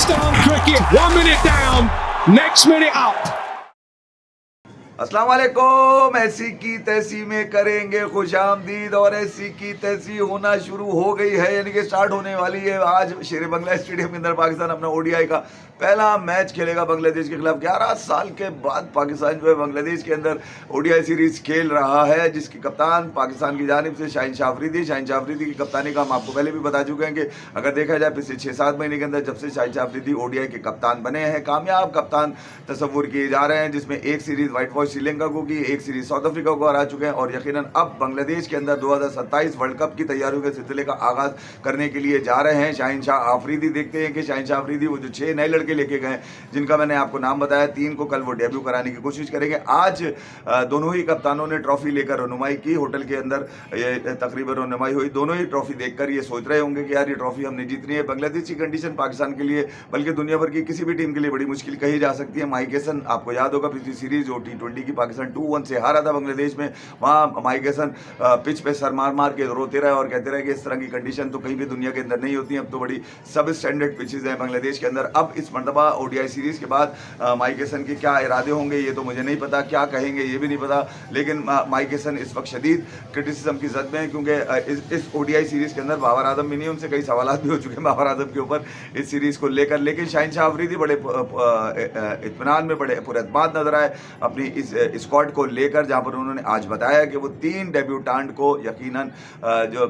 Pakistan cricket, 1 minute down, next minute up. अस्सलाम वालेकुम। ऐसी की तैसी में करेंगे खुशामदीद और ऐसी की तैसी होना शुरू हो गई है, यानी कि स्टार्ट होने वाली है। आज शेर बंगला स्टेडियम के अंदर पाकिस्तान अपना ओडीआई का पहला मैच खेलेगा बांग्लादेश के खिलाफ। 11 साल के बाद पाकिस्तान जो है बांग्लादेश के अंदर ओडीआई सीरीज खेल रहा है, जिसकी कप्तान पाकिस्तान की जानिब से शाहीन शाह अफरीदी। शाहीन शाह अफरीदी की कप्तानी का हम आपको पहले भी बता चुके हैं कि अगर देखा जाए पिछले 6-7 महीने के अंदर जब से शाहीन शाह अफरीदी ओडीआई के कप्तान बने हैं, कामयाब कप्तान तस्वुर किए जा रहे हैं, जिसमें एक सीरीज व्हाइट वॉश श्रीलंका को की, एक सीरीज साउथ अफ्रीका को हरा चुके हैं और यकीनन अब बांग्लादेश के अंदर 2027 वर्ल्ड कप की तैयारियों के सिलसिले का आगाज करने के लिए जा रहे हैं शाहीन शाह अफरीदी। देखते हैं कि शाहीन शाह अफरीदी वो जो 6 नए लड़के लेके गए, जिनका मैंने आपको नाम बताया, 3 को कल वो डेब्यू कराने की कोशिश करेंगे। आज दोनों ही कप्तानों ने ट्रॉफी लेकर रनुमाई की, होटल के अंदर ये तकरीबन रनुमाई हुई। दोनों ही ट्रॉफी देखकर ये सोच रहे होंगे कि यार ये ट्रॉफी हमने जीतनी है। बांग्लादेश की कंडीशन पाकिस्तान के लिए बल्कि दुनिया भर की किसी भी टीम के लिए बड़ी मुश्किल कही जा सकती है। माइक हैसन आपको याद होगा पिछली सीरीज जो T20 की पाकिस्तान 2-1 से हारा था बांग्लादेश में, वहाँ माइक हैसन पिच पे सर मार मार के रोते रहे और कहते रहे कि इस तरह की कंडीशन तो कहीं भी दुनिया के अंदर नहीं होती है। अब तो बड़ी सब स्टैंडर्ड पिचेज हैं बांग्लादेश के अंदर। अब इस मरतबा ओडीआई सीरीज के बाद माइक हैसन के क्या इरादे होंगे ये तो मुझे नहीं पता, क्या कहेंगे ये भी नहीं पता, लेकिन माइक हैसन इस वक्त शदीद क्रिटिसिज्म की जद में है, क्योंकि इस ओडीआई सीरीज के अंदर बाबर आजम भी नहीं, उनसे कई सवाल भी हो चुके हैं बाबर आजम के ऊपर इस सीरीज को लेकर। लेकिन शाहीन शाह अफरीदी बड़े इत्मीनान में, बड़े पुरअतमाद नजर आए अपनी इस स्क्वाड को लेकर, जहां पर उन्होंने आज बताया कि वो 3 डेब्यूटांट को यकीनन जो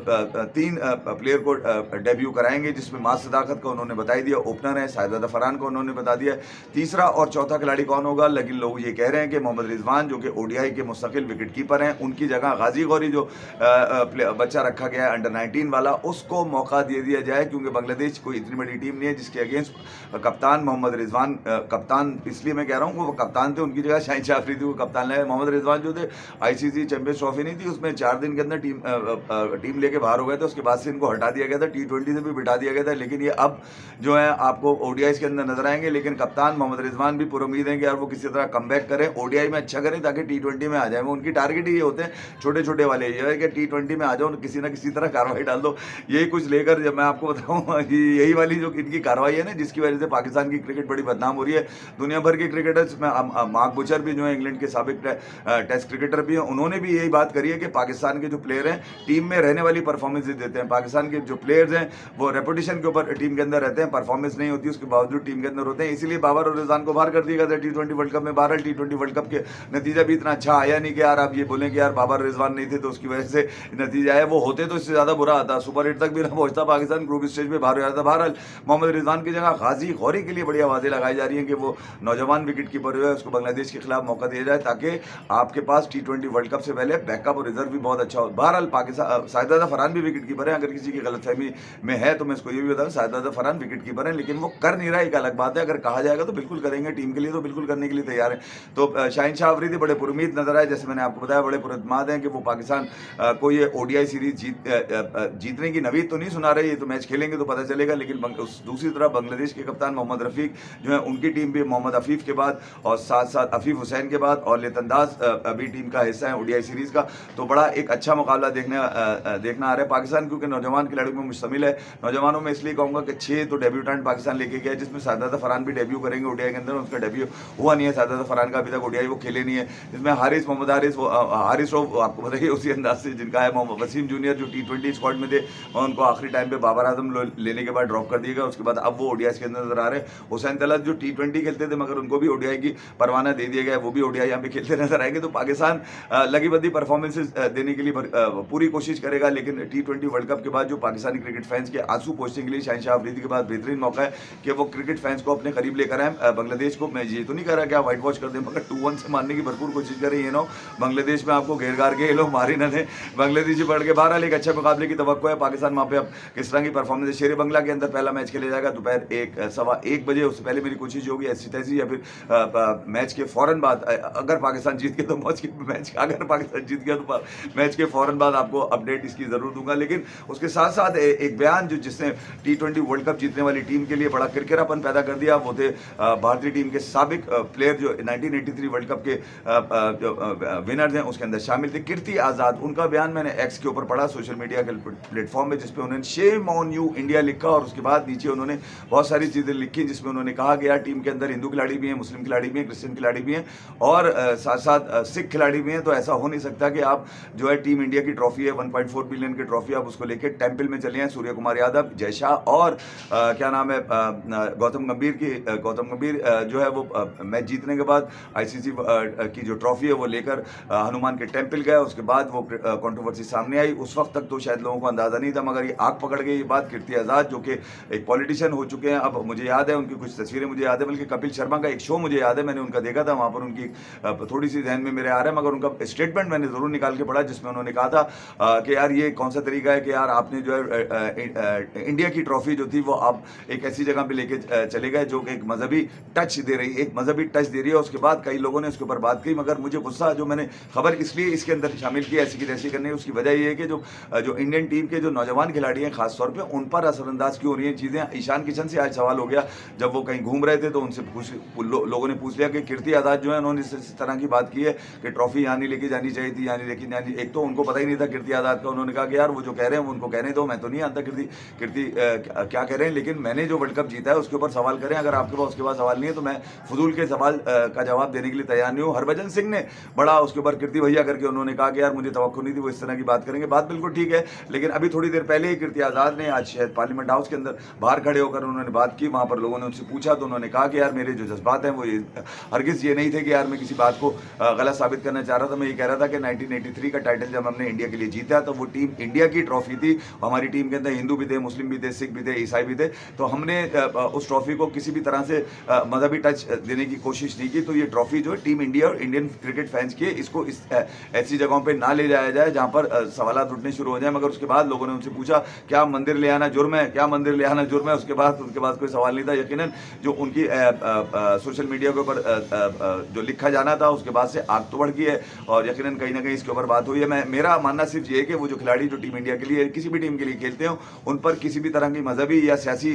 3 प्लेयर को डेब्यू कराएंगे, जिसमें मास सदाकत का उन्होंने बता दिया, ओपनर है शाहिद फरहान को उन्होंने बता दिया। तीसरा और चौथा खिलाड़ी कौन होगा, लेकिन लोग ये कह रहे हैं कि मोहम्मद रिजवान जो कि ओडीआई के मुस्तकिल विकेट कीपर हैं, उनकी जगह गाजी गौरी जो बच्चा रखा गया है अंडर 19 वाला, उसको मौका दे दिया जाए, क्योंकि बांग्लादेश कोई इतनी बड़ी टीम नहीं है जिसके अगेंस्ट कप्तान मोहम्मद रिजवान, कप्तान इसलिए मैं कह रहा हूँ वो कप्तान थे, उनकी जगह शाहीन शाह अफरीदी को कप्तान लगाया। मोहम्मद रिजवान जो थे आईसीसी चैंपियंस ट्रॉफी नहीं थी, उसमें 4 दिन के अंदर टीम लेके बाहर हो गए थे, उसके बाद से इनको हटा दिया गया था, T20 से भी बिठा दिया गया था। लेकिन ये अब जो है आपको ओडीआई के अंदर नजर आएंगे। लेकिन कप्तान मोहम्मद रिजवान भी पूरी उम्मीद है कि यार वो किसी तरह कमबैक करें, ओडीआई में अच्छा करें ताकि T20 में आ जाए। वो उनकी टारगेट ही ये होते हैं छोटे छोटे वाले, ये है कि T20 में आ जाओ, किसी ना किसी तरह कार्रवाई डाल दो, यही कुछ लेकर। जब मैं आपको बताऊँ यही वाली जो इनकी कार्रवाई है ना, जिसकी वजह से पाकिस्तान की क्रिकेट बड़ी बदनाम हो रही है। दुनिया भर के क्रिकेटर्स में मार्क बुचर भी जो है इंग्लैंड के साबिक टेस्ट क्रिकेटर भी हैं, उन्होंने भी यही बात करी है कि पाकिस्तान के जो प्लेयर हैं टीम में रहने वाली परफॉर्मेंसेज देते हैं। पाकिस्तान के जो प्लेयर्स हैं वो रेपुटेशन के ऊपर टीम के अंदर रहते हैं, परफॉर्मेंस नहीं होती उसके बावजूद टीम के अंदर होते हैं। इसीलिए बाबर और रिजवान को बाहर कर दिया गया था T20 वर्ल्ड कप में। बहरहाल T20 वर्ल्ड कप के नतीजा भी इतना अच्छा आया नहीं कि यार आप ये बोलें कि यार बाबर रिजवान नहीं थे तो उसकी वजह से नतीजा आया, वो होते तो इससे ज़्यादा बुरा आता, सुपर 8 तक भी ना पहुंचता पाकिस्तान, ग्रुप स्टेज में बाहर हो जाता। बहरहाल मोहम्मद रिजवान की जगह गाजी गौरी के लिए बड़ी आवाज़ें लगाई जा रही हैं कि वो नौजवान विकेट कीपर जो है उसको बांग्लादेश के खिलाफ मौका दिया जाए, ताकि आपके पास T20 वर्ल्ड कप से पहले बैकअप और रिजर्व भी बहुत अच्छा हो। बहरहाल पाकिस्तान शाहिद फरहान भी विकेट कीपर है, अगर किसी की गलतफहमी में है तो मैं इसको ये भी बताऊँ, शाहिद फरहान विकेट कीपर है, लेकिन वो कर नहीं रहा, एक अलग बात है। अगर कहा जाएगा तो बिल्कुल करेंगे, टीम के लिए तो बिल्कुल करने के लिए तैयार है। तो शाहीन शाह अफरीदी बड़े पुरुमीद नजर आए, जैसे मैंने आपको बताया बड़े पुरअतमाद हैं कि वो पाकिस्तान को ये ओडीआई सीरीज जीतने की नवीद तो नहीं सुना रहे, ये तो मैच खेलेंगे तो पता चलेगा। लेकिन दूसरी तरफ बांग्लादेश के कप्तान मोहम्मद रफीक जो है, उनकी टीम भी मोहम्मद अफीफ के बाद और साथ साथ अफीफ हुसैन के बाद और लेतंदाज अभी टीम का हिस्सा है ओडीआई सीरीज का। तो बड़ा एक अच्छा मुकाबला देखना आ रहा है पाकिस्तान, क्योंकि नौजवान खिलाड़ियों में मुश्तमिल है। नौजवानों में इसलिए कहूँगा कि 6 तो डेब्यूटेंट पाकिस्तान लेके गया है, जिसमें शाहिद फरहान भी डेब्यू करेंगे ओडीआई के अंदर, उसका डेब्यू हुआ नहीं है। शाहिद फरहान का अभी तक ओडीआई वो खेले नहीं है। इसमें मोहम्मद हारिस आपको बताइए उसी अंदाज से जिनका है मोहम्मद वसीम जूनियर जो T20 स्क्वाड में थे, उनको आखिरी टाइम पे बाबर आजम लेने के बाद ड्रॉप कर दिया गया, उसके बाद अब वो ओडीआई के अंदर नजर आ रहे हैं। हुसैन तलत जो T20 खेलते थे मगर उनको भी ओडीआई की परवाना दे दिया गया, वो भी ओडीआई यहाँ पे खेलते नजर आएंगे। तो पाकिस्तान लगी बद्दी परफॉर्मेंसेज देने के लिए पूरी कोशिश करेगा, लेकिन T20 वर्ल्ड कप के बाद जो पाकिस्तानी क्रिकेट फैंस के आंसू पोंछने के लिए शाहीन शाह अफरीदी के बाद बेहतरीन मौका है कि वो क्रिकेट फैंस को अपने करीब लेकर आए। बांग्लादेश को मैं ये तो नहीं कह रहा कि आप व्हाइट वॉश कर दें, मगर 2-1 से मारने की भरपूर कोशिश करें, ये ना बांग्लादेश में आपको घेर घार के ये लोग मार ही न दें, बांग्लादेशी पढ़ के। बहरहाल एक अच्छे मुकाबले की तवक्को है पाकिस्तान वहाँ पे अब किस तरह की परफॉर्मेंस है। शेर बंगला के अंदर पहला मैच खेला जाएगा दोपहर 1 सवा 1 बजे, उससे पहले मेरी कोशिश होगी ऐसी तैसी या फिर मैच के फ़ौरन बाद अगर पाकिस्तान जीत गया तो मैच अगर पाकिस्तान जीत गया तो मैच के फ़ौरन बाद आपको अपडेट इसकी ज़रूर दूंगा। लेकिन उसके साथ साथ एक बयान जिसने T20 वर्ल्ड कप जीतने वाली टीम के लिए बड़ा किरकिरापन पैदा कर दिया, वो थे भारतीय टीम के साबिक प्लेयर जो 1983 वर्ल्ड कप के विनर्स हैं उसके अंदर शामिल थे, कीर्ति आज़ाद। उनका बयान मैंने एक्स के ऊपर पढ़ा, सोशल मीडिया के प्लेटफॉर्म में, जिसपे उन्होंने शेम ऑन यू इंडिया लिखा और उसके बाद नीचे उन्होंने बहुत सारी चीज़ें लिखी जिसमें उन्होंने कहा कि यार टीम के अंदर हिंदू खिलाड़ी भी हैं, मुस्लिम खिलाड़ी भी हैं, क्रिश्चियन खिलाड़ी भी हैं और साथ साथ सिख खिलाड़ी भी हैं। तो ऐसा हो नहीं सकता कि आप जो है टीम इंडिया की ट्रॉफी है 1.4 बिलियन की ट्रॉफी, आप उसको लेकर टेम्पल में चले हैं। सूर्य कुमार यादव, जय शाह और क्या नाम है गौतम गंभीर जो है वो मैच जीतने के बाद आईसीसी की जो ट्रॉफी है वो लेकर हनुमान के टेम्पल गया। उसके बाद वो कंट्रोवर्सी सामने आई। उस वक्त तक तो शायद लोगों को अंदाजा नहीं था, मगर ये आग पकड़ गई ये बात। कीर्ति आज़ाद जो कि एक पॉलिटिशियन हो चुके हैं, अब मुझे याद है उनकी कुछ तस्वीरें मुझे याद है, बल्कि कपिल शर्मा का एक शो मुझे याद है, मैंने उनका देखा था, वहाँ पर उनकी थोड़ी सी ध्यान में मेरे आ रहा है, मगर उनका स्टेटमेंट मैंने ज़रूर निकाल के पढ़ा जिसमें उन्होंने कहा था कि यार ये कौन सा तरीका है कि यार आपने जो है इंडिया की ट्रॉफी जो थी वो आप एक ऐसी जगह पे लेके चले गए जो कि एक मजहबी टच दे रही है। उसके बाद कई लोगों ने उसके ऊपर बात की, मगर मुझे गुस्सा, जो मैंने खबर इसलिए इसके अंदर शामिल किया ऐसी की तैसी करने, उसकी वजह ये है कि जो इंडियन टीम के जो नौजवान खिलाड़ी हैं खासतौर पर उन पर असरअंदाज क्यों हो रही हैं चीज़ें। ईशान किशन से आज सवाल हो गया, जब वो कहीं घूम रहे थे तो उनसे लोगों ने पूछ लिया कि कीर्ति आज़ाद जो है उन्होंने इस तरह की बात की है कि ट्रॉफी यहाँ नहीं लेके जानी चाहिए थी, यहाँ नहीं लेके जानी। एक तो उनको पता ही नहीं था कीर्ति आज़ाद का, उन्होंने कहा कि यार वो जो कह रहे हैं वो उनको कहने दो, मैं तो नहीं आता कीर्ति क्या कह रहे हैं, लेकिन मैंने जो वर्ल्ड कप जीता है उसके ऊपर सवाल करें। अगर आपके पास उसके बाद सवाल नहीं है तो मैं फजूल के सवाल का जवाब देने के लिए तैयार नहीं हूँ। हरभजन सिंह ने बड़ा उसके ऊपर कीर्ति भैया करके उन्होंने कहा कि यार मुझे तवक्को नहीं थी वो इस तरह की बात करेंगे। बात बिल्कुल ठीक है, लेकिन अभी थोड़ी देर पहले ही कीर्ति आज़ाद ने आज शायद पार्लियामेंट हाउस के अंदर बाहर खड़े होकर उन्होंने बात की। वहाँ पर लोगों ने उनसे पूछा तो उन्होंने कहा कि यार मेरे जो जज्बात हैं वो हरगिज़ ये नहीं थे कि यार मैं किसी बात को गलत साबित करना चाह रहा था। मैं ये कह रहा था कि 1983 का टाइटल जब हमने इंडिया के लिए जीता तो वो टीम इंडिया की ट्रॉफी थी। हमारी टीम के अंदर हिंदू भी थे, मुस्लिम भी थे, सिख भी थे, ईसाई भी थे। तो हमने उस ट्रॉफी को किसी भी तरह से मजहबी टच देने की कोशिश नहीं की। तो ये ट्रॉफी जो है टीम इंडिया और इंडियन क्रिकेट फैंस की, इसको ऐसी जगहों पर ना ले जाया जाए जहाँ पर सवाल उठने शुरू हो जाए। मगर उसके बाद लोगों ने उनसे पूछा क्या मंदिर ले आना जुर्म है, क्या मंदिर ले आना जुर्म है। उसके बाद कोई सवाल नहीं था। यकीनन जो उनकी सोशल मीडिया के ऊपर जो लिखा जाना था उसके बाद से आग तो बढ़ गई है और यकीनन कहीं ना कहीं इसके ऊपर बात हुई है। मेरा मानना सिर्फ ये है कि वो जो खिलाड़ी जो टीम इंडिया के लिए किसी भी टीम के लिए खेलते हो उन पर किसी भी तरह की मजहबी या सियासी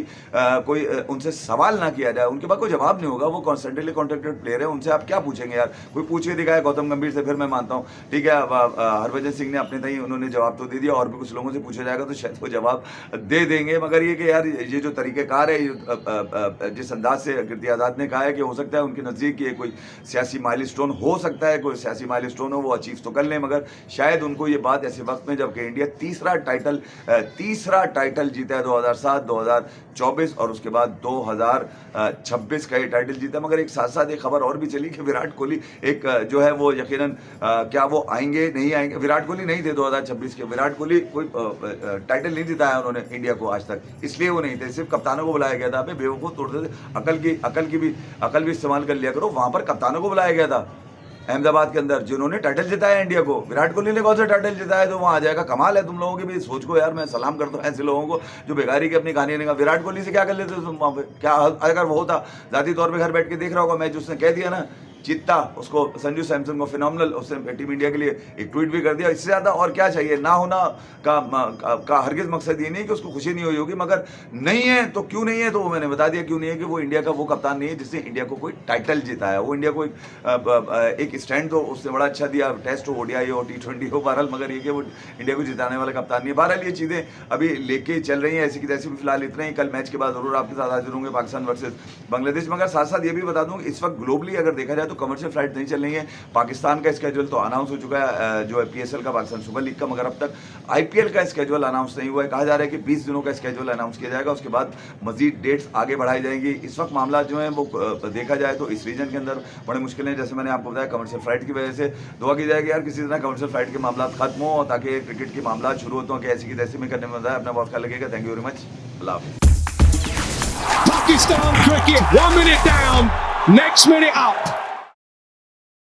कोई उनसे सवाल ना किया जाए। उनके पास कोई जवाब नहीं होगा, वो कॉन्सेंट्रेटली कॉन्ट्रैक्टेड प्लेयर है, उनसे आप क्या पूछेंगे यार। कोई पूछे दिखाए गौतम गंभीर से फिर मैं मानता हूँ, ठीक है। हरभजन सिंह ने अपने तई उन्होंने जवाब तो दे दिया, और भी कुछ लोगों से पूछा जाएगा तो शायद वो जवाब दे देंगे। मगर ये कि यार ये जो तरीक़ेकार है, जिस अंदाज से कीर्ति आज़ाद ने कहा है कि हो सकता है उनके नज़दीक ये कोई सियासी माइलस्टोन हो सकता है, कोई सियासी माइलस्टोन हो वो अचीव तो कर लें, मगर शायद उनको ये बात ऐसे वक्त में जबकि इंडिया तीसरा टाइटल जीता है 2007, 2024 और उसके बाद 2026 का ये टाइटल जीता। मगर एक साथ साथ एक खबर और भी चली कि विराट कोहली एक जो है वो यकीनन क्या वो आएंगे नहीं आएंगे। विराट कोहली नहीं थे 2026 के, विराट कोहली कोई टाइटल नहीं जिताया उन्होंने इंडिया को आज तक, इसलिए वो नहीं थे। सिर्फ कप्तानों को बुलाया गया था। अबे बेवकूफ़, तोड़ते थे अकल भी इस्तेमाल कर लिया करो। वहाँ पर कप्तानों को बुलाया गया था अहमदाबाद के अंदर जिन्होंने टाइटल जिताया इंडिया को। विराट कोहली ने कौन सा टाइटल जिताया तो वहाँ आ जाएगा। कमाल है तुम लोगों की भी सोच को यार। मैं सलाम करता हूँ ऐसे लोगों को जो बेगारी की अपनी कहानी ने कहा। विराट कोहली से क्या कर लेते तुम वहाँ पे? क्या अगर वो होता ज़ाती तौर पर घर बैठ के देख रहा होगा मैच, उसने कह दिया ना जीतता उसको, संजू सैमसन को फिनोमिनल, उसने टीम इंडिया के लिए एक ट्वीट भी कर दिया। इससे ज़्यादा और क्या चाहिए? ना होना का हरगिज़ मकसद ये नहीं कि उसको खुशी नहीं हुई होगी, मगर नहीं है तो क्यों नहीं है तो वो मैंने बता दिया क्यों नहीं है कि वो इंडिया का वो कप्तान नहीं है जिसने इंडिया को कोई टाइटल जिताया। वो इंडिया को एक स्टैंड तो उसने बड़ा अच्छा दिया, टेस्ट हो, ODI हो, T20 हो, बहरहाल, मगर ये कि वो इंडिया को जिताने वाला कप्तान नहीं है। बहरहाल ये चीज़ें अभी लेके चल रही हैं ऐसी की तैसी। फिलहाल इतना ही, कल मैच के बाद जरूर आपके साथ हाजिर होंगे पाकिस्तान वर्सेज बांग्लादेश। मगर साथ साथ ये भी बता दूँ इस वक्त ग्लोबली अगर देखा जाए तो कमर्शियल फ्लाइट नहीं चल रही है। पाकिस्तान का स्केड्यूल तो अनाउंस हो चुका है जो है PSL का, पाकिस्तान सुपर लीग का, मगर अब तक IPL का स्केड्यूल अनाउंस नहीं हुआ है। कहा जा रहा है कि 20 दिनों का स्केड्यूल अनाउंस किया जाएगा, उसके बाद मजीद डेट्स आगे बढ़ाई जाएंगी। इस वक्त मामला जो है वो देखा जाए तो इस रीजन के अंदर बड़े मुश्किल हैं। जैसे मैंने आपको बताया कमर्शियल फ्लाइट की वजह से दुआ की जाएगी यार किसी तरह कमर्शियल फ्लाइट के मामला खत्म हो ताकि क्रिकेट के मामला शुरू होते हो कि ऐसी की तैसी में करने में मजा है। अपना बहुत ख्याल लगेगा। Thank you very much. अल्लाह हाफिज़। Pakistan cricket, 1 minute down, next minute up.